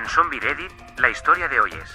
Zombie Reddit, la historia de hoy es...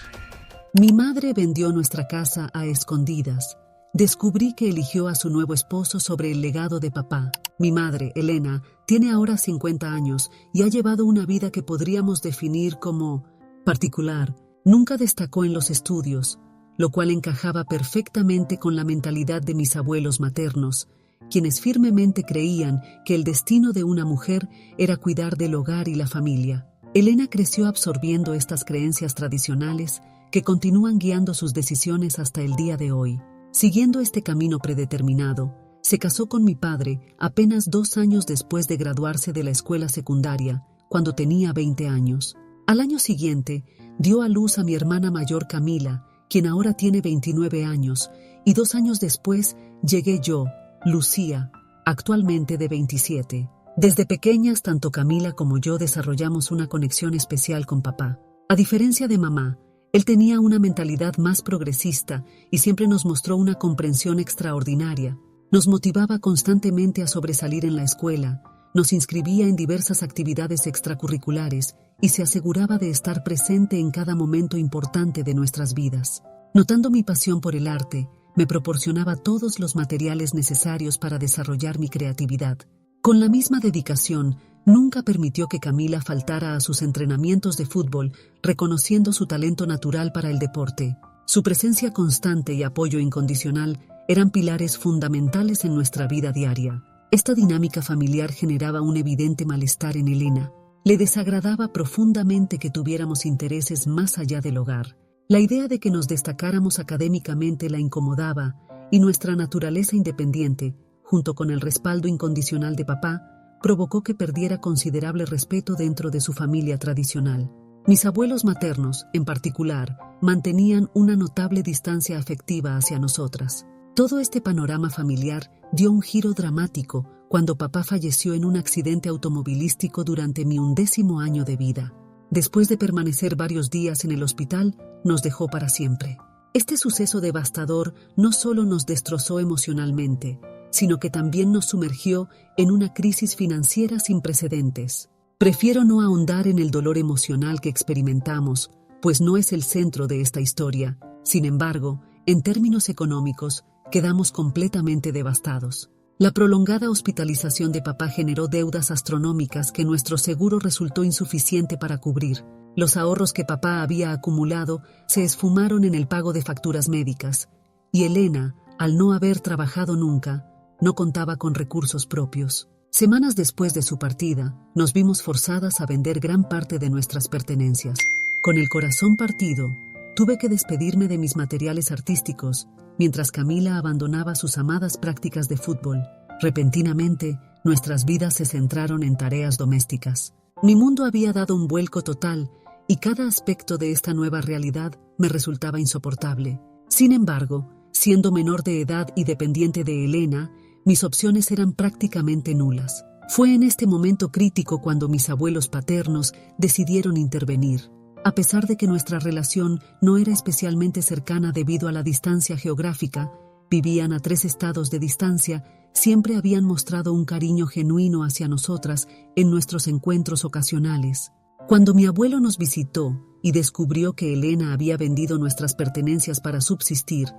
Mi madre vendió nuestra casa a escondidas. Descubrí que eligió a su nuevo esposo sobre el legado de papá. Mi madre, Elena, tiene ahora 50 años y ha llevado una vida que podríamos definir como particular. Nunca destacó en los estudios, lo cual encajaba perfectamente con la mentalidad de mis abuelos maternos, quienes firmemente creían que el destino de una mujer era cuidar del hogar y la familia. Elena creció absorbiendo estas creencias tradicionales que continúan guiando sus decisiones hasta el día de hoy. Siguiendo este camino predeterminado, se casó con mi padre apenas 2 años después de graduarse de la escuela secundaria, cuando tenía 20 años. Al año siguiente, dio a luz a mi hermana mayor Camila, quien ahora tiene 29 años, y 2 años después llegué yo, Lucía, actualmente de 27. Desde pequeñas, tanto Camila como yo desarrollamos una conexión especial con papá. A diferencia de mamá, él tenía una mentalidad más progresista y siempre nos mostró una comprensión extraordinaria. Nos motivaba constantemente a sobresalir en la escuela, nos inscribía en diversas actividades extracurriculares y se aseguraba de estar presente en cada momento importante de nuestras vidas. Notando mi pasión por el arte, me proporcionaba todos los materiales necesarios para desarrollar mi creatividad. Con la misma dedicación, nunca permitió que Camila faltara a sus entrenamientos de fútbol, reconociendo su talento natural para el deporte. Su presencia constante y apoyo incondicional eran pilares fundamentales en nuestra vida diaria. Esta dinámica familiar generaba un evidente malestar en Elena. Le desagradaba profundamente que tuviéramos intereses más allá del hogar. La idea de que nos destacáramos académicamente la incomodaba y nuestra naturaleza independiente, junto con el respaldo incondicional de papá, provocó que perdiera considerable respeto dentro de su familia tradicional. Mis abuelos maternos, en particular, mantenían una notable distancia afectiva hacia nosotras. Todo este panorama familiar dio un giro dramático cuando papá falleció en un accidente automovilístico durante mi 11º año de vida. Después de permanecer varios días en el hospital, nos dejó para siempre. Este suceso devastador no solo nos destrozó emocionalmente, sino que también nos sumergió en una crisis financiera sin precedentes. Prefiero no ahondar en el dolor emocional que experimentamos, pues no es el centro de esta historia. Sin embargo, en términos económicos, quedamos completamente devastados. La prolongada hospitalización de papá generó deudas astronómicas que nuestro seguro resultó insuficiente para cubrir. Los ahorros que papá había acumulado se esfumaron en el pago de facturas médicas, y Elena, al no haber trabajado nunca, no contaba con recursos propios. Semanas después de su partida, nos vimos forzadas a vender gran parte de nuestras pertenencias. Con el corazón partido, tuve que despedirme de mis materiales artísticos, mientras Camila abandonaba sus amadas prácticas de fútbol. Repentinamente, nuestras vidas se centraron en tareas domésticas. Mi mundo había dado un vuelco total, y cada aspecto de esta nueva realidad me resultaba insoportable. Sin embargo, siendo menor de edad y dependiente de Elena, mis opciones eran prácticamente nulas. Fue en este momento crítico cuando mis abuelos paternos decidieron intervenir. A pesar de que nuestra relación no era especialmente cercana debido a la distancia geográfica, vivían a 3 estados de distancia, siempre habían mostrado un cariño genuino hacia nosotras en nuestros encuentros ocasionales. Cuando mi abuelo nos visitó y descubrió que Elena había vendido nuestras pertenencias para subsistir,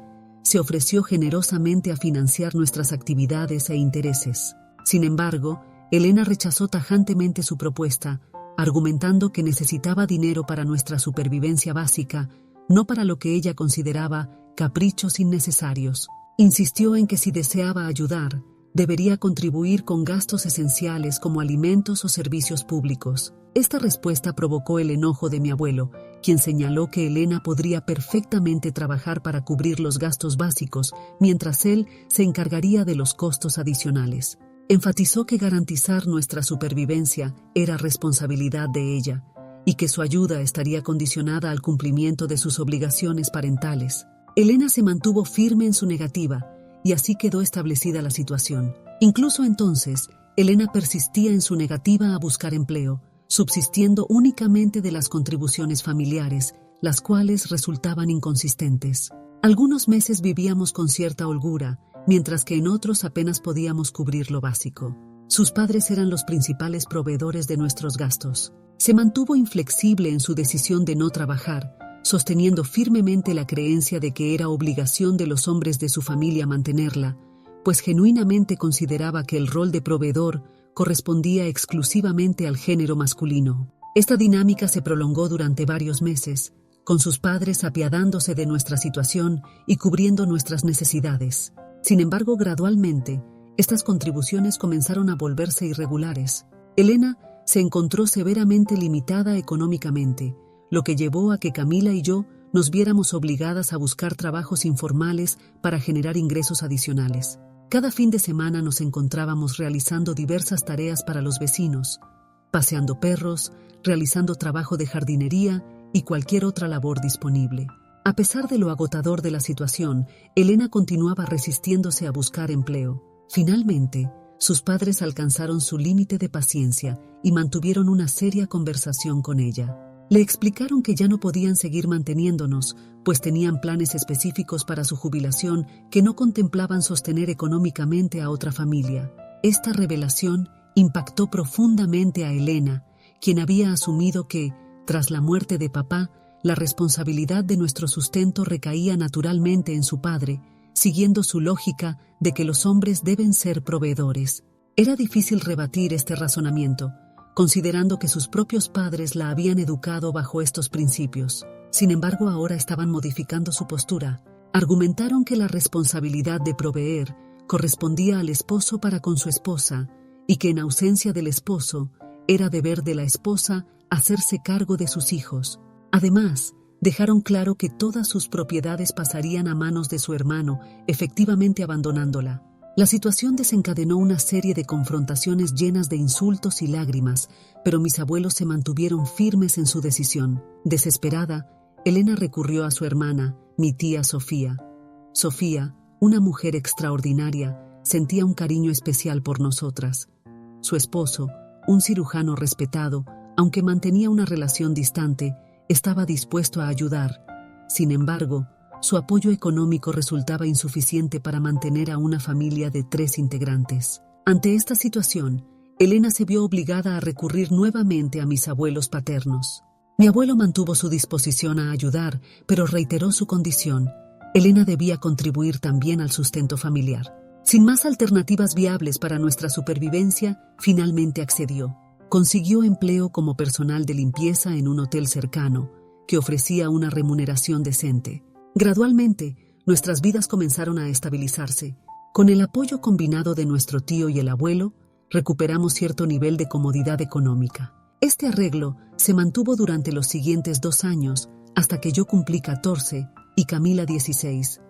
se ofreció generosamente a financiar nuestras actividades e intereses. Sin embargo, Elena rechazó tajantemente su propuesta, argumentando que necesitaba dinero para nuestra supervivencia básica, no para lo que ella consideraba caprichos innecesarios. Insistió en que si deseaba ayudar, debería contribuir con gastos esenciales como alimentos o servicios públicos. Esta respuesta provocó el enojo de mi abuelo, quien señaló que Elena podría perfectamente trabajar para cubrir los gastos básicos, mientras él se encargaría de los costos adicionales. Enfatizó que garantizar nuestra supervivencia era responsabilidad de ella, y que su ayuda estaría condicionada al cumplimiento de sus obligaciones parentales. Elena se mantuvo firme en su negativa, y así quedó establecida la situación. Incluso entonces, Elena persistía en su negativa a buscar empleo, subsistiendo únicamente de las contribuciones familiares, las cuales resultaban inconsistentes. Algunos meses vivíamos con cierta holgura, mientras que en otros apenas podíamos cubrir lo básico. Sus padres eran los principales proveedores de nuestros gastos. Se mantuvo inflexible en su decisión de no trabajar, sosteniendo firmemente la creencia de que era obligación de los hombres de su familia mantenerla, pues genuinamente consideraba que el rol de proveedor correspondía exclusivamente al género masculino. Esta dinámica se prolongó durante varios meses, con sus padres apiadándose de nuestra situación y cubriendo nuestras necesidades. Sin embargo, gradualmente, estas contribuciones comenzaron a volverse irregulares. Elena se encontró severamente limitada económicamente, lo que llevó a que Camila y yo nos viéramos obligadas a buscar trabajos informales para generar ingresos adicionales. Cada fin de semana nos encontrábamos realizando diversas tareas para los vecinos, paseando perros, realizando trabajo de jardinería y cualquier otra labor disponible. A pesar de lo agotador de la situación, Elena continuaba resistiéndose a buscar empleo. Finalmente, sus padres alcanzaron su límite de paciencia y mantuvieron una seria conversación con ella. Le explicaron que ya no podían seguir manteniéndonos, pues tenían planes específicos para su jubilación que no contemplaban sostener económicamente a otra familia. Esta revelación impactó profundamente a Elena, quien había asumido que, tras la muerte de papá, la responsabilidad de nuestro sustento recaía naturalmente en su padre, siguiendo su lógica de que los hombres deben ser proveedores. Era difícil rebatir este razonamiento, considerando que sus propios padres la habían educado bajo estos principios. Sin embargo, ahora estaban modificando su postura. Argumentaron que la responsabilidad de proveer correspondía al esposo para con su esposa y que en ausencia del esposo era deber de la esposa hacerse cargo de sus hijos. Además, dejaron claro que todas sus propiedades pasarían a manos de su hermano, efectivamente abandonándola. La situación desencadenó una serie de confrontaciones llenas de insultos y lágrimas, pero mis abuelos se mantuvieron firmes en su decisión. Desesperada, Elena recurrió a su hermana, mi tía Sofía. Sofía, una mujer extraordinaria, sentía un cariño especial por nosotras. Su esposo, un cirujano respetado, aunque mantenía una relación distante, estaba dispuesto a ayudar. Sin embargo, su apoyo económico resultaba insuficiente para mantener a una familia de 3 integrantes. Ante esta situación, Elena se vio obligada a recurrir nuevamente a mis abuelos paternos. Mi abuelo mantuvo su disposición a ayudar, pero reiteró su condición. Elena debía contribuir también al sustento familiar. Sin más alternativas viables para nuestra supervivencia, finalmente accedió. Consiguió empleo como personal de limpieza en un hotel cercano, que ofrecía una remuneración decente. Gradualmente, nuestras vidas comenzaron a estabilizarse. Con el apoyo combinado de nuestro tío y el abuelo, recuperamos cierto nivel de comodidad económica. Este arreglo se mantuvo durante los siguientes 2 años, hasta que yo cumplí 14 y Camila 16.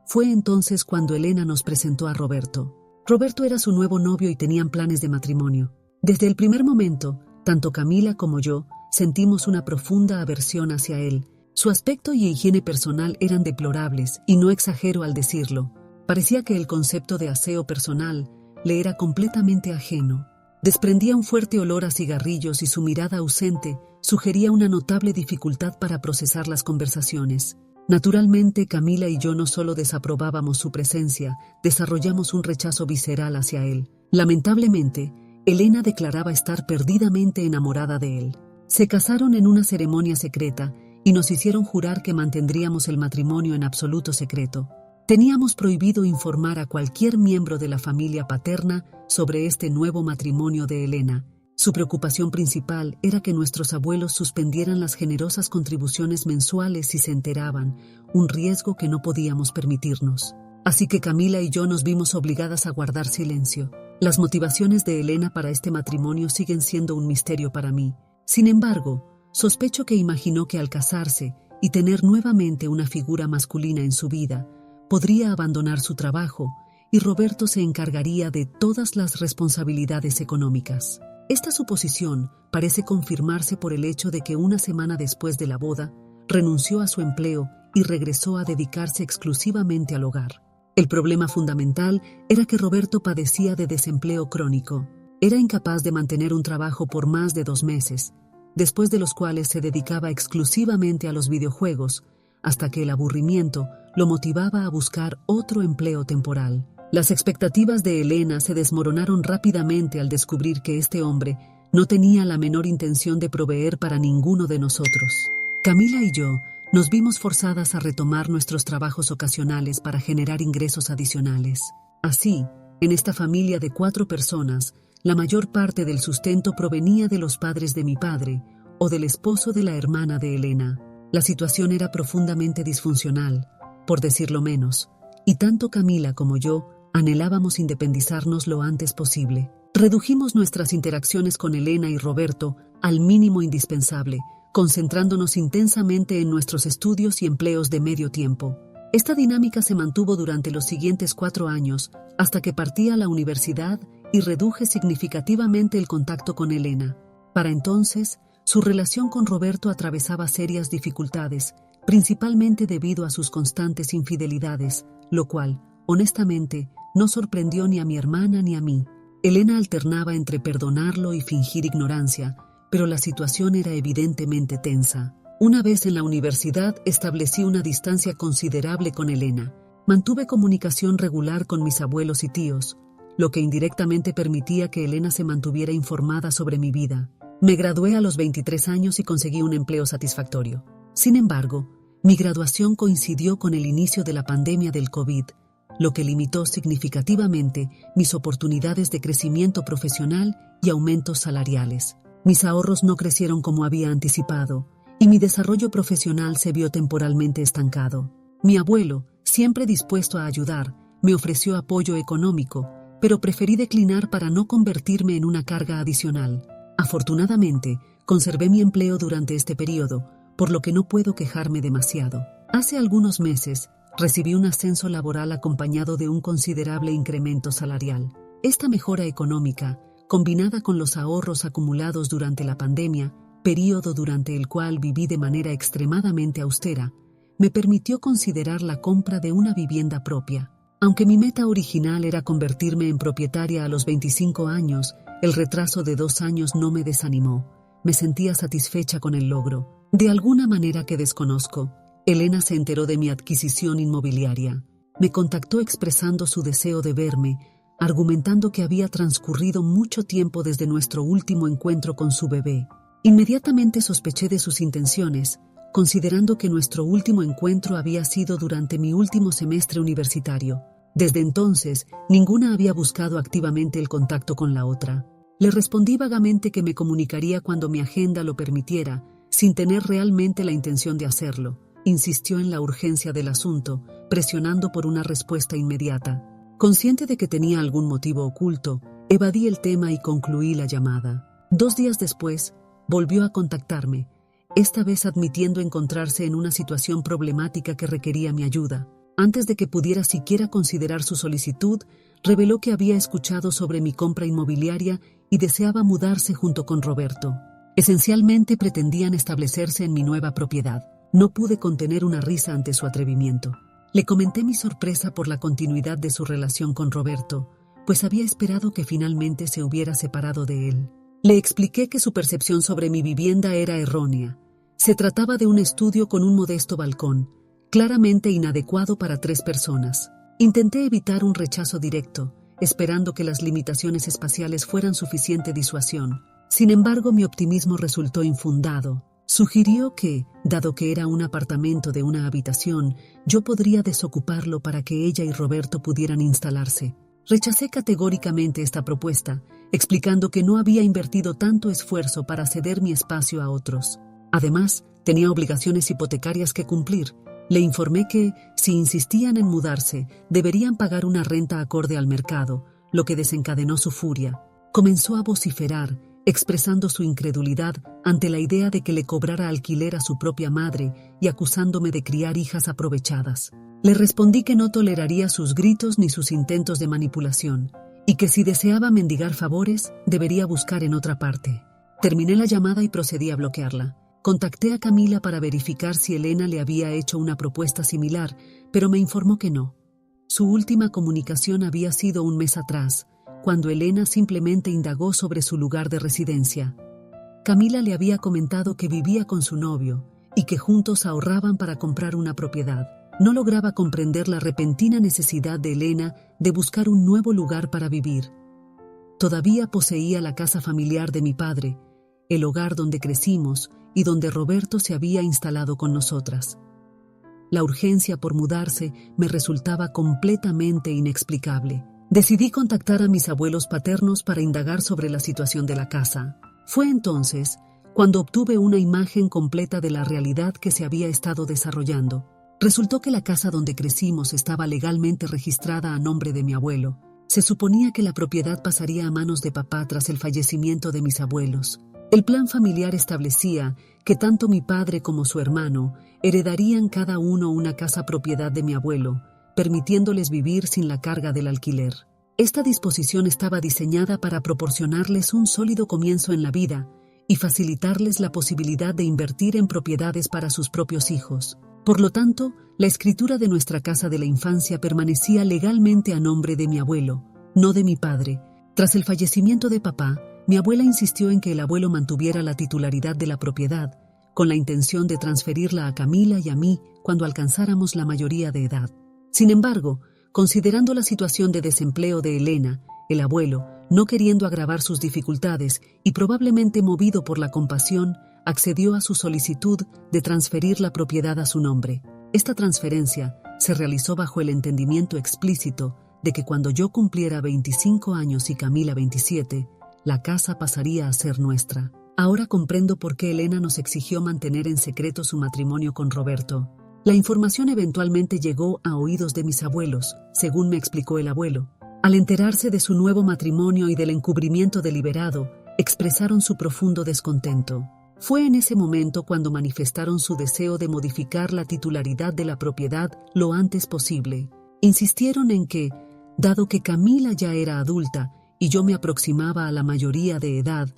Fue entonces cuando Elena nos presentó a Roberto. Roberto era su nuevo novio y tenían planes de matrimonio. Desde el primer momento, tanto Camila como yo sentimos una profunda aversión hacia él. Su aspecto y higiene personal eran deplorables, y no exagero al decirlo. Parecía que el concepto de aseo personal le era completamente ajeno. Desprendía un fuerte olor a cigarrillos y su mirada ausente sugería una notable dificultad para procesar las conversaciones. Naturalmente, Camila y yo no solo desaprobábamos su presencia, desarrollamos un rechazo visceral hacia él. Lamentablemente, Elena declaraba estar perdidamente enamorada de él. Se casaron en una ceremonia secreta y nos hicieron jurar que mantendríamos el matrimonio en absoluto secreto. Teníamos prohibido informar a cualquier miembro de la familia paterna sobre este nuevo matrimonio de Elena. Su preocupación principal era que nuestros abuelos suspendieran las generosas contribuciones mensuales si se enteraban, un riesgo que no podíamos permitirnos. Así que Camila y yo nos vimos obligadas a guardar silencio. Las motivaciones de Elena para este matrimonio siguen siendo un misterio para mí. Sin embargo, sospecho que imaginó que al casarse y tener nuevamente una figura masculina en su vida, podría abandonar su trabajo y Roberto se encargaría de todas las responsabilidades económicas. Esta suposición parece confirmarse por el hecho de que una semana después de la boda, renunció a su empleo y regresó a dedicarse exclusivamente al hogar. El problema fundamental era que Roberto padecía de desempleo crónico. Era incapaz de mantener un trabajo por más de 2 meses, después de los cuales se dedicaba exclusivamente a los videojuegos, hasta que el aburrimiento lo motivaba a buscar otro empleo temporal. Las expectativas de Elena se desmoronaron rápidamente al descubrir que este hombre no tenía la menor intención de proveer para ninguno de nosotros. Camila y yo nos vimos forzadas a retomar nuestros trabajos ocasionales para generar ingresos adicionales. Así, en esta familia de 4 personas, la mayor parte del sustento provenía de los padres de mi padre o del esposo de la hermana de Elena. La situación era profundamente disfuncional, por decirlo menos, y tanto Camila como yo anhelábamos independizarnos lo antes posible. Redujimos nuestras interacciones con Elena y Roberto al mínimo indispensable, concentrándonos intensamente en nuestros estudios y empleos de medio tiempo. Esta dinámica se mantuvo durante los siguientes 4 años, hasta que partí a la universidad y reduje significativamente el contacto con Elena. Para entonces, su relación con Roberto atravesaba serias dificultades, principalmente debido a sus constantes infidelidades, lo cual, honestamente, no sorprendió ni a mi hermana ni a mí. Elena alternaba entre perdonarlo y fingir ignorancia, pero la situación era evidentemente tensa. Una vez en la universidad establecí una distancia considerable con Elena. Mantuve comunicación regular con mis abuelos y tíos, lo que indirectamente permitía que Elena se mantuviera informada sobre mi vida. Me gradué a los 23 años y conseguí un empleo satisfactorio. Sin embargo, mi graduación coincidió con el inicio de la pandemia del COVID, lo que limitó significativamente mis oportunidades de crecimiento profesional y aumentos salariales. Mis ahorros no crecieron como había anticipado, y mi desarrollo profesional se vio temporalmente estancado. Mi abuelo, siempre dispuesto a ayudar, me ofreció apoyo económico, pero preferí declinar para no convertirme en una carga adicional. Afortunadamente, conservé mi empleo durante este periodo, por lo que no puedo quejarme demasiado. Hace algunos meses, recibí un ascenso laboral acompañado de un considerable incremento salarial. Esta mejora económica, combinada con los ahorros acumulados durante la pandemia, período durante el cual viví de manera extremadamente austera, me permitió considerar la compra de una vivienda propia. Aunque mi meta original era convertirme en propietaria a los 25 años, el retraso de 2 años no me desanimó. Me sentía satisfecha con el logro. De alguna manera que desconozco, Elena se enteró de mi adquisición inmobiliaria. Me contactó expresando su deseo de verme, argumentando que había transcurrido mucho tiempo desde nuestro último encuentro con su bebé. Inmediatamente sospeché de sus intenciones, considerando que nuestro último encuentro había sido durante mi último semestre universitario. Desde entonces, ninguna había buscado activamente el contacto con la otra. Le respondí vagamente que me comunicaría cuando mi agenda lo permitiera, sin tener realmente la intención de hacerlo. Insistió en la urgencia del asunto, presionando por una respuesta inmediata. Consciente de que tenía algún motivo oculto, evadí el tema y concluí la llamada. 2 días después, volvió a contactarme, esta vez admitiendo encontrarse en una situación problemática que requería mi ayuda. Antes de que pudiera siquiera considerar su solicitud, reveló que había escuchado sobre mi compra inmobiliaria y deseaba mudarse junto con Roberto. Esencialmente pretendían establecerse en mi nueva propiedad. No pude contener una risa ante su atrevimiento. Le comenté mi sorpresa por la continuidad de su relación con Roberto, pues había esperado que finalmente se hubiera separado de él. Le expliqué que su percepción sobre mi vivienda era errónea. Se trataba de un estudio con un modesto balcón, claramente inadecuado para 3 personas. Intenté evitar un rechazo directo, esperando que las limitaciones espaciales fueran suficiente disuasión. Sin embargo, mi optimismo resultó infundado. Sugirió que, dado que era un apartamento de una habitación, yo podría desocuparlo para que ella y Roberto pudieran instalarse. Rechacé categóricamente esta propuesta, explicando que no había invertido tanto esfuerzo para ceder mi espacio a otros. Además, tenía obligaciones hipotecarias que cumplir. Le informé que, si insistían en mudarse, deberían pagar una renta acorde al mercado, lo que desencadenó su furia. Comenzó a vociferar, expresando su incredulidad ante la idea de que le cobrara alquiler a su propia madre y acusándome de criar hijas aprovechadas. Le respondí que no toleraría sus gritos ni sus intentos de manipulación, y que si deseaba mendigar favores, debería buscar en otra parte. Terminé la llamada y procedí a bloquearla. Contacté a Camila para verificar si Elena le había hecho una propuesta similar, pero me informó que no. Su última comunicación había sido un mes atrás, cuando Elena simplemente indagó sobre su lugar de residencia. Camila le había comentado que vivía con su novio y que juntos ahorraban para comprar una propiedad. No lograba comprender la repentina necesidad de Elena de buscar un nuevo lugar para vivir. todavía poseía la casa familiar de mi padre, el hogar donde crecimos y donde Roberto se había instalado con nosotras. La urgencia por mudarse me resultaba completamente inexplicable. Decidí contactar a mis abuelos paternos para indagar sobre la situación de la casa. Fue entonces cuando obtuve una imagen completa de la realidad que se había estado desarrollando. Resultó que la casa donde crecimos estaba legalmente registrada a nombre de mi abuelo. Se suponía que la propiedad pasaría a manos de papá tras el fallecimiento de mis abuelos. El plan familiar establecía que tanto mi padre como su hermano heredarían cada uno una casa propiedad de mi abuelo, permitiéndoles vivir sin la carga del alquiler. Esta disposición estaba diseñada para proporcionarles un sólido comienzo en la vida y facilitarles la posibilidad de invertir en propiedades para sus propios hijos. Por lo tanto, la escritura de nuestra casa de la infancia permanecía legalmente a nombre de mi abuelo, no de mi padre. Tras el fallecimiento de papá, mi abuela insistió en que el abuelo mantuviera la titularidad de la propiedad, con la intención de transferirla a Camila y a mí cuando alcanzáramos la mayoría de edad. Sin embargo, considerando la situación de desempleo de Elena, el abuelo, no queriendo agravar sus dificultades y probablemente movido por la compasión, accedió a su solicitud de transferir la propiedad a su nombre. Esta transferencia se realizó bajo el entendimiento explícito de que cuando yo cumpliera 25 años y Camila 27, la casa pasaría a ser nuestra. Ahora comprendo por qué Elena nos exigió mantener en secreto su matrimonio con Roberto. La información eventualmente llegó a oídos de mis abuelos, según me explicó el abuelo. Al enterarse de su nuevo matrimonio y del encubrimiento deliberado, expresaron su profundo descontento. Fue en ese momento cuando manifestaron su deseo de modificar la titularidad de la propiedad lo antes posible. Insistieron en que, dado que Camila ya era adulta y yo me aproximaba a la mayoría de edad,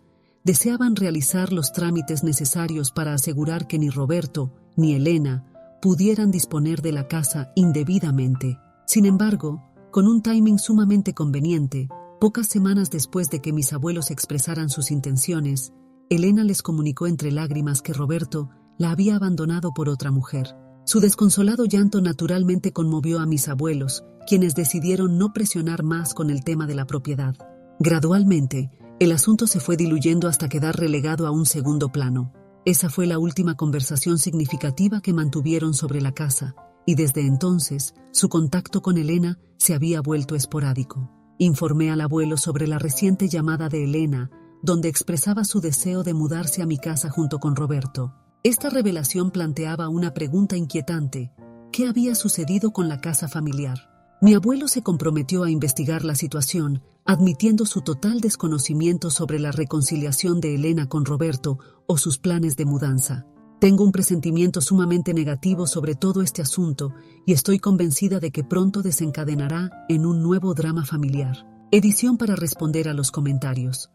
deseaban realizar los trámites necesarios para asegurar que ni Roberto ni Elena pudieran disponer de la casa indebidamente. Sin embargo, con un timing sumamente conveniente, pocas semanas después de que mis abuelos expresaran sus intenciones, Elena les comunicó entre lágrimas que Roberto la había abandonado por otra mujer. Su desconsolado llanto naturalmente conmovió a mis abuelos, quienes decidieron no presionar más con el tema de la propiedad. Gradualmente, el asunto se fue diluyendo hasta quedar relegado a un segundo plano. Esa fue la última conversación significativa que mantuvieron sobre la casa, y desde entonces su contacto con Elena se había vuelto esporádico. Informé al abuelo sobre la reciente llamada de Elena, donde expresaba su deseo de mudarse a mi casa junto con Roberto. Esta revelación planteaba una pregunta inquietante: ¿qué había sucedido con la casa familiar? Mi abuelo se comprometió a investigar la situación, admitiendo su total desconocimiento sobre la reconciliación de Elena con Roberto o sus planes de mudanza. Tengo un presentimiento sumamente negativo sobre todo este asunto y estoy convencida de que pronto desencadenará en un nuevo drama familiar. Edición para responder a los comentarios.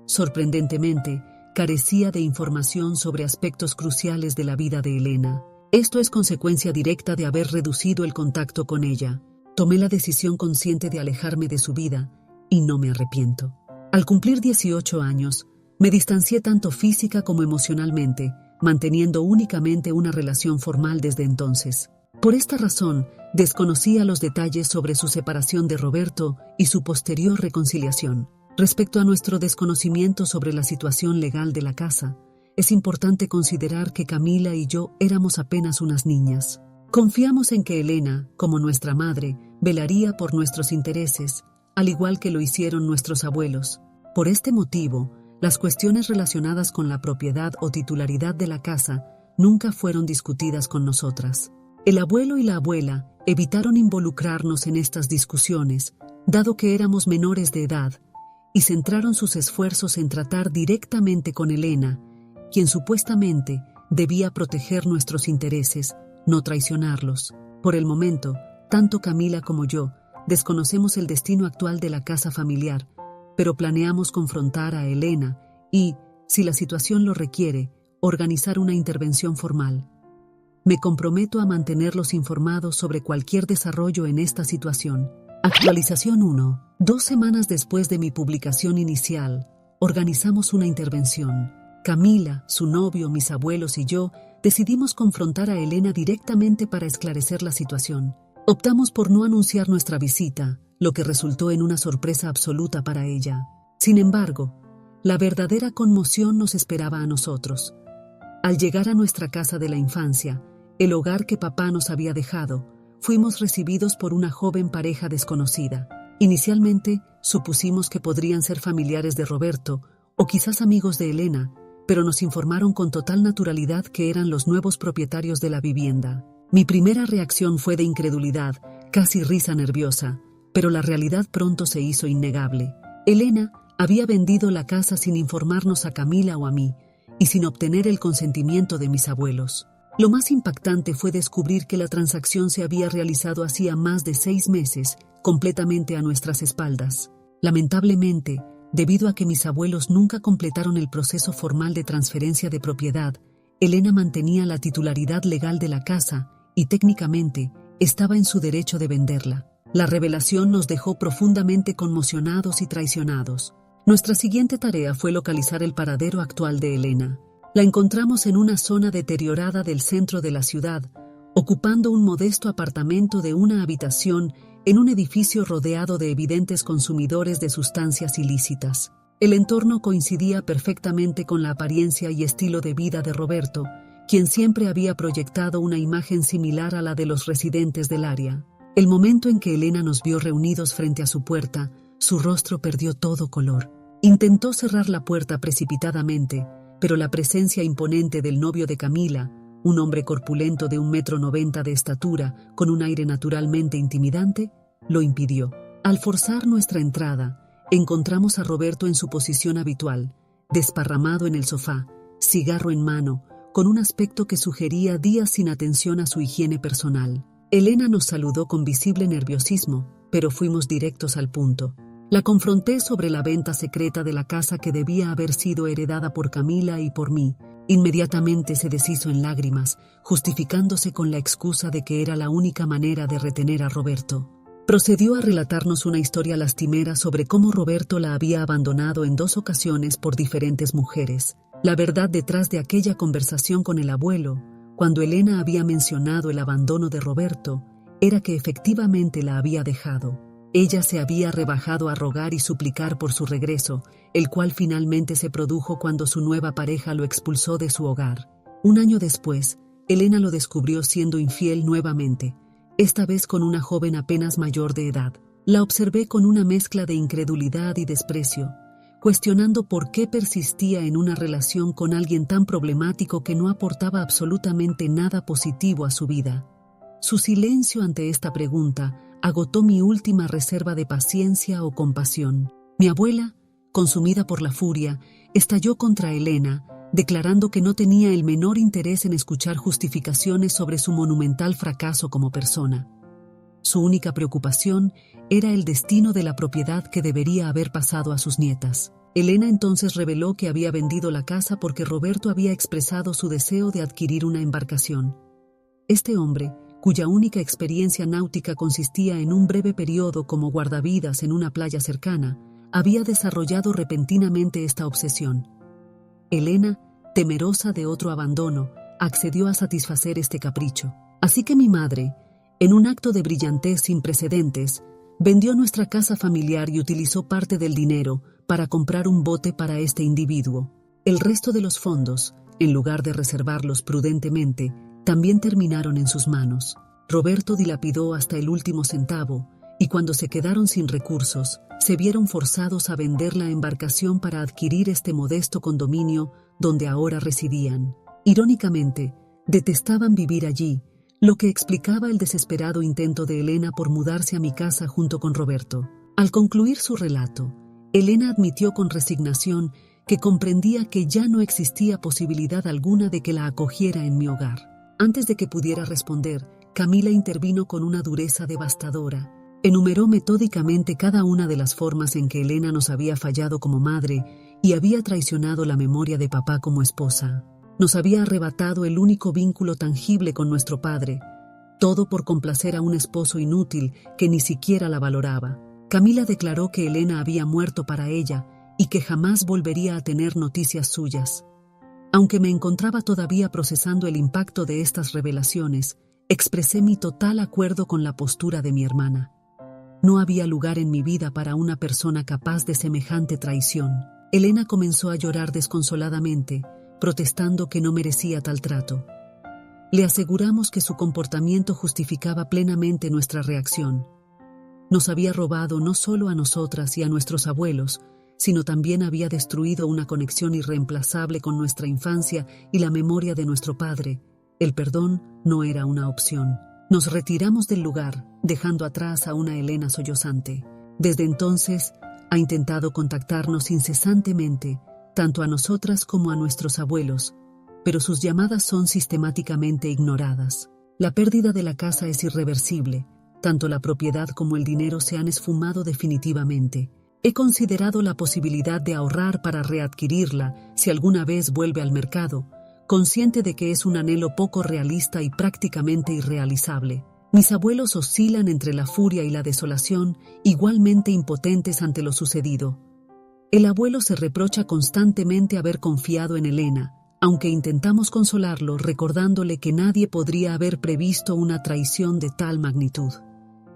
Sorprendentemente, carecía de información sobre aspectos cruciales de la vida de Elena. Esto es consecuencia directa de haber reducido el contacto con ella. Tomé la decisión consciente de alejarme de su vida y no me arrepiento. Al cumplir 18 años, me distancié tanto física como emocionalmente, manteniendo únicamente una relación formal desde entonces. Por esta razón, desconocía los detalles sobre su separación de Roberto y su posterior reconciliación. Respecto a nuestro desconocimiento sobre la situación legal de la casa, es importante considerar que Camila y yo éramos apenas unas niñas. Confiamos en que Elena, como nuestra madre, velaría por nuestros intereses, al igual que lo hicieron nuestros abuelos. Por este motivo, las cuestiones relacionadas con la propiedad o titularidad de la casa nunca fueron discutidas con nosotras. El abuelo y la abuela evitaron involucrarnos en estas discusiones, dado que éramos menores de edad, y centraron sus esfuerzos en tratar directamente con Elena, quien supuestamente debía proteger nuestros intereses, no traicionarlos. Por el momento, tanto Camila como yo desconocemos el destino actual de la casa familiar, pero planeamos confrontar a Elena y, si la situación lo requiere, organizar una intervención formal. Me comprometo a mantenerlos informados sobre cualquier desarrollo en esta situación. Actualización 1. 2 semanas después de mi publicación inicial, organizamos una intervención. Camila, su novio, mis abuelos y yo decidimos confrontar a Elena directamente para esclarecer la situación. Optamos por no anunciar nuestra visita, lo que resultó en una sorpresa absoluta para ella. Sin embargo, la verdadera conmoción nos esperaba a nosotros. Al llegar a nuestra casa de la infancia, el hogar que papá nos había dejado, fuimos recibidos por una joven pareja desconocida. Inicialmente, supusimos que podrían ser familiares de Roberto o quizás amigos de Elena, pero nos informaron con total naturalidad que eran los nuevos propietarios de la vivienda. Mi primera reacción fue de incredulidad, casi risa nerviosa, pero la realidad pronto se hizo innegable. Elena había vendido la casa sin informarnos a Camila o a mí, y sin obtener el consentimiento de mis abuelos. Lo más impactante fue descubrir que la transacción se había realizado hacía más de 6 meses, completamente a nuestras espaldas. Lamentablemente, debido a que mis abuelos nunca completaron el proceso formal de transferencia de propiedad, Elena mantenía la titularidad legal de la casa y técnicamente estaba en su derecho de venderla. La revelación nos dejó profundamente conmocionados y traicionados. Nuestra siguiente tarea fue localizar el paradero actual de Elena. La encontramos en una zona deteriorada del centro de la ciudad, ocupando un modesto apartamento de una habitación en un edificio rodeado de evidentes consumidores de sustancias ilícitas. El entorno coincidía perfectamente con la apariencia y estilo de vida de Roberto, quien siempre había proyectado una imagen similar a la de los residentes del área. El momento en que Elena nos vio reunidos frente a su puerta, su rostro perdió todo color. Intentó cerrar la puerta precipitadamente, pero la presencia imponente del novio de Camila, un hombre corpulento de 1,90 m de estatura, con un aire naturalmente intimidante, lo impidió. Al forzar nuestra entrada, encontramos a Roberto en su posición habitual, desparramado en el sofá, cigarro en mano, con un aspecto que sugería días sin atención a su higiene personal. Elena nos saludó con visible nerviosismo, pero fuimos directos al punto. La confronté sobre la venta secreta de la casa que debía haber sido heredada por Camila y por mí. Inmediatamente se deshizo en lágrimas, justificándose con la excusa de que era la única manera de retener a Roberto. Procedió a relatarnos una historia lastimera sobre cómo Roberto la había abandonado en 2 ocasiones por diferentes mujeres. La verdad detrás de aquella conversación con el abuelo, cuando Elena había mencionado el abandono de Roberto, era que efectivamente la había dejado. Ella se había rebajado a rogar y suplicar por su regreso, el cual finalmente se produjo cuando su nueva pareja lo expulsó de su hogar. 1 año después, Elena lo descubrió siendo infiel nuevamente, esta vez con una joven apenas mayor de edad. La observé con una mezcla de incredulidad y desprecio, cuestionando por qué persistía en una relación con alguien tan problemático que no aportaba absolutamente nada positivo a su vida. Su silencio ante esta pregunta agotó mi última reserva de paciencia o compasión. Mi abuela, consumida por la furia, estalló contra Elena, declarando que no tenía el menor interés en escuchar justificaciones sobre su monumental fracaso como persona. Su única preocupación era el destino de la propiedad que debería haber pasado a sus nietas. Elena entonces reveló que había vendido la casa porque Roberto había expresado su deseo de adquirir una embarcación. Este hombre, cuya única experiencia náutica consistía en un breve periodo como guardavidas en una playa cercana, había desarrollado repentinamente esta obsesión. Elena, temerosa de otro abandono, accedió a satisfacer este capricho. Así que mi madre, en un acto de brillantez sin precedentes, vendió nuestra casa familiar y utilizó parte del dinero para comprar un bote para este individuo. El resto de los fondos, en lugar de reservarlos prudentemente, también terminaron en sus manos. Roberto dilapidó hasta el último centavo, y cuando se quedaron sin recursos, se vieron forzados a vender la embarcación para adquirir este modesto condominio donde ahora residían. Irónicamente, detestaban vivir allí, lo que explicaba el desesperado intento de Elena por mudarse a mi casa junto con Roberto. Al concluir su relato, Elena admitió con resignación que comprendía que ya no existía posibilidad alguna de que la acogiera en mi hogar. Antes de que pudiera responder, Camila intervino con una dureza devastadora. Enumeró metódicamente cada una de las formas en que Elena nos había fallado como madre y había traicionado la memoria de papá como esposa. Nos había arrebatado el único vínculo tangible con nuestro padre, todo por complacer a un esposo inútil que ni siquiera la valoraba. Camila declaró que Elena había muerto para ella y que jamás volvería a tener noticias suyas. Aunque me encontraba todavía procesando el impacto de estas revelaciones, expresé mi total acuerdo con la postura de mi hermana. No había lugar en mi vida para una persona capaz de semejante traición. Elena comenzó a llorar desconsoladamente, protestando que no merecía tal trato. Le aseguramos que su comportamiento justificaba plenamente nuestra reacción. Nos había robado no solo a nosotras y a nuestros abuelos, sino también había destruido una conexión irreemplazable con nuestra infancia y la memoria de nuestro padre. El perdón no era una opción. Nos retiramos del lugar, dejando atrás a una Elena sollozante. Desde entonces, ha intentado contactarnos incesantemente, tanto a nosotras como a nuestros abuelos, pero sus llamadas son sistemáticamente ignoradas. La pérdida de la casa es irreversible, tanto la propiedad como el dinero se han esfumado definitivamente. He considerado la posibilidad de ahorrar para readquirirla si alguna vez vuelve al mercado, consciente de que es un anhelo poco realista y prácticamente irrealizable. Mis abuelos oscilan entre la furia y la desolación, igualmente impotentes ante lo sucedido. El abuelo se reprocha constantemente haber confiado en Elena, aunque intentamos consolarlo recordándole que nadie podría haber previsto una traición de tal magnitud.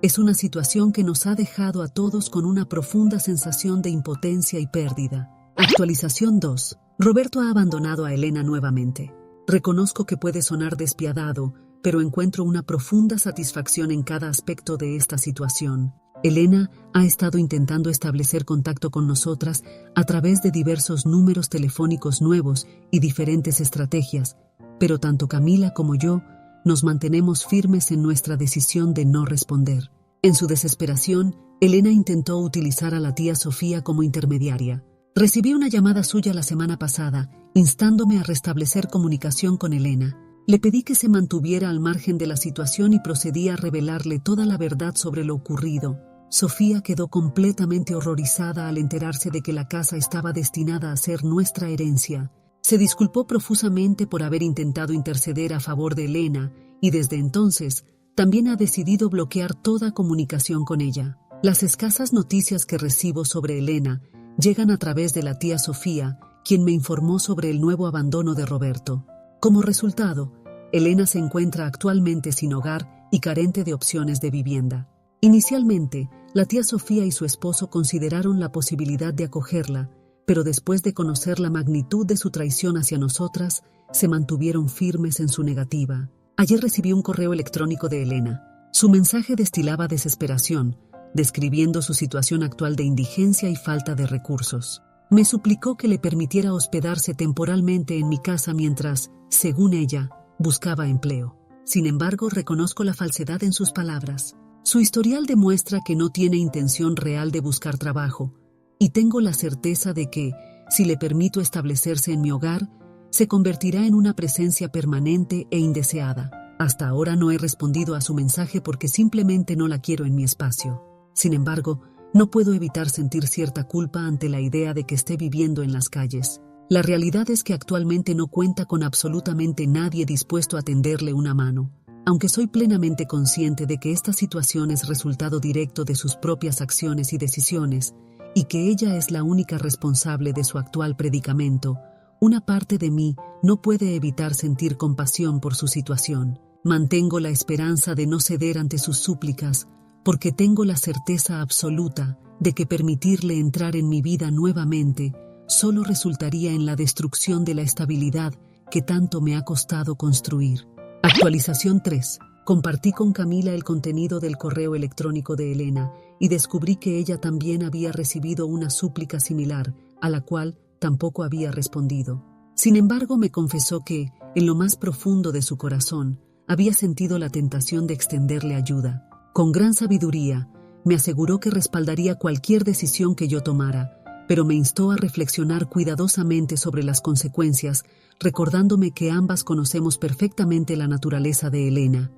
Es una situación que nos ha dejado a todos con una profunda sensación de impotencia y pérdida. Actualización 2. Roberto ha abandonado a Elena nuevamente. Reconozco que puede sonar despiadado, pero encuentro una profunda satisfacción en cada aspecto de esta situación. Elena ha estado intentando establecer contacto con nosotras a través de diversos números telefónicos nuevos y diferentes estrategias, pero tanto Camila como yo nos mantenemos firmes en nuestra decisión de no responder. En su desesperación, Elena intentó utilizar a la tía Sofía como intermediaria. Recibí una llamada suya la semana pasada, instándome a restablecer comunicación con Elena. Le pedí que se mantuviera al margen de la situación y procedí a revelarle toda la verdad sobre lo ocurrido. Sofía quedó completamente horrorizada al enterarse de que la casa estaba destinada a ser nuestra herencia. Se disculpó profusamente por haber intentado interceder a favor de Elena y desde entonces también ha decidido bloquear toda comunicación con ella. Las escasas noticias que recibo sobre Elena llegan a través de la tía Sofía, quien me informó sobre el nuevo abandono de Roberto. Como resultado, Elena se encuentra actualmente sin hogar y carente de opciones de vivienda. Inicialmente, la tía Sofía y su esposo consideraron la posibilidad de acogerla, pero después de conocer la magnitud de su traición hacia nosotras, se mantuvieron firmes en su negativa. Ayer recibí un correo electrónico de Elena. Su mensaje destilaba desesperación, describiendo su situación actual de indigencia y falta de recursos. Me suplicó que le permitiera hospedarse temporalmente en mi casa mientras, según ella, buscaba empleo. Sin embargo, reconozco la falsedad en sus palabras. Su historial demuestra que no tiene intención real de buscar trabajo, y tengo la certeza de que, si le permito establecerse en mi hogar, se convertirá en una presencia permanente e indeseada. Hasta ahora no he respondido a su mensaje porque simplemente no la quiero en mi espacio. Sin embargo, no puedo evitar sentir cierta culpa ante la idea de que esté viviendo en las calles. La realidad es que actualmente no cuenta con absolutamente nadie dispuesto a tenderle una mano. Aunque soy plenamente consciente de que esta situación es resultado directo de sus propias acciones y decisiones, y que ella es la única responsable de su actual predicamento, una parte de mí no puede evitar sentir compasión por su situación. Mantengo la esperanza de no ceder ante sus súplicas, porque tengo la certeza absoluta de que permitirle entrar en mi vida nuevamente solo resultaría en la destrucción de la estabilidad que tanto me ha costado construir. Actualización 3. Compartí con Camila el contenido del correo electrónico de Elena y descubrí que ella también había recibido una súplica similar, a la cual tampoco había respondido. Sin embargo, me confesó que, en lo más profundo de su corazón, había sentido la tentación de extenderle ayuda. Con gran sabiduría, me aseguró que respaldaría cualquier decisión que yo tomara, pero me instó a reflexionar cuidadosamente sobre las consecuencias, recordándome que ambas conocemos perfectamente la naturaleza de Elena.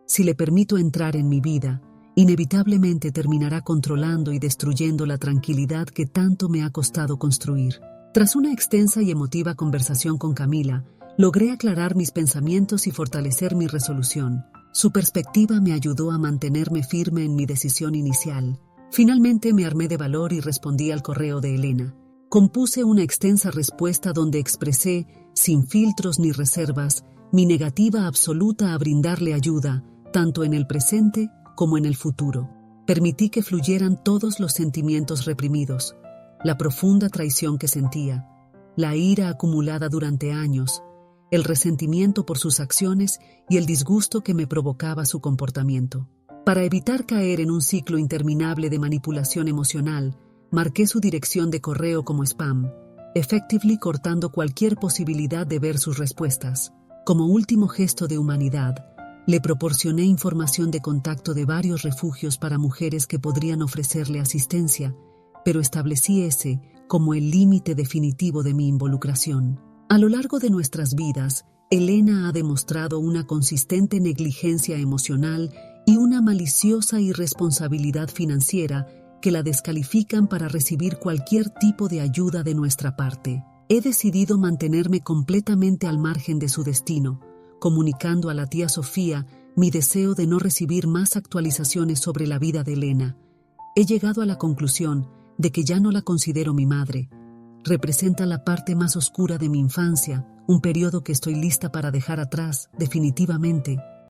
Si le permito entrar en mi vida, inevitablemente terminará controlando y destruyendo la tranquilidad que tanto me ha costado construir. Tras una extensa y emotiva conversación con Camila, logré aclarar mis pensamientos y fortalecer mi resolución. Su perspectiva me ayudó a mantenerme firme en mi decisión inicial. Finalmente me armé de valor y respondí al correo de Elena. Compuse una extensa respuesta donde expresé, sin filtros ni reservas, mi negativa absoluta a brindarle ayuda, tanto en el presente como en el futuro. Permití que fluyeran todos los sentimientos reprimidos, la profunda traición que sentía, la ira acumulada durante años, el resentimiento por sus acciones y el disgusto que me provocaba su comportamiento. Para evitar caer en un ciclo interminable de manipulación emocional, marqué su dirección de correo como spam, effectively cortando cualquier posibilidad de ver sus respuestas. Como último gesto de humanidad, le proporcioné información de contacto de varios refugios para mujeres que podrían ofrecerle asistencia, pero establecí ese como el límite definitivo de mi involucración. A lo largo de nuestras vidas, Elena ha demostrado una consistente negligencia emocional y una maliciosa irresponsabilidad financiera que la descalifican para recibir cualquier tipo de ayuda de nuestra parte. He decidido mantenerme completamente al margen de su destino, comunicando a la tía Sofía mi deseo de no recibir más actualizaciones sobre la vida de Elena. He llegado a la conclusión de que ya no la considero mi madre. Representa la parte más oscura de mi infancia, un periodo que estoy lista para dejar atrás, definitivamente.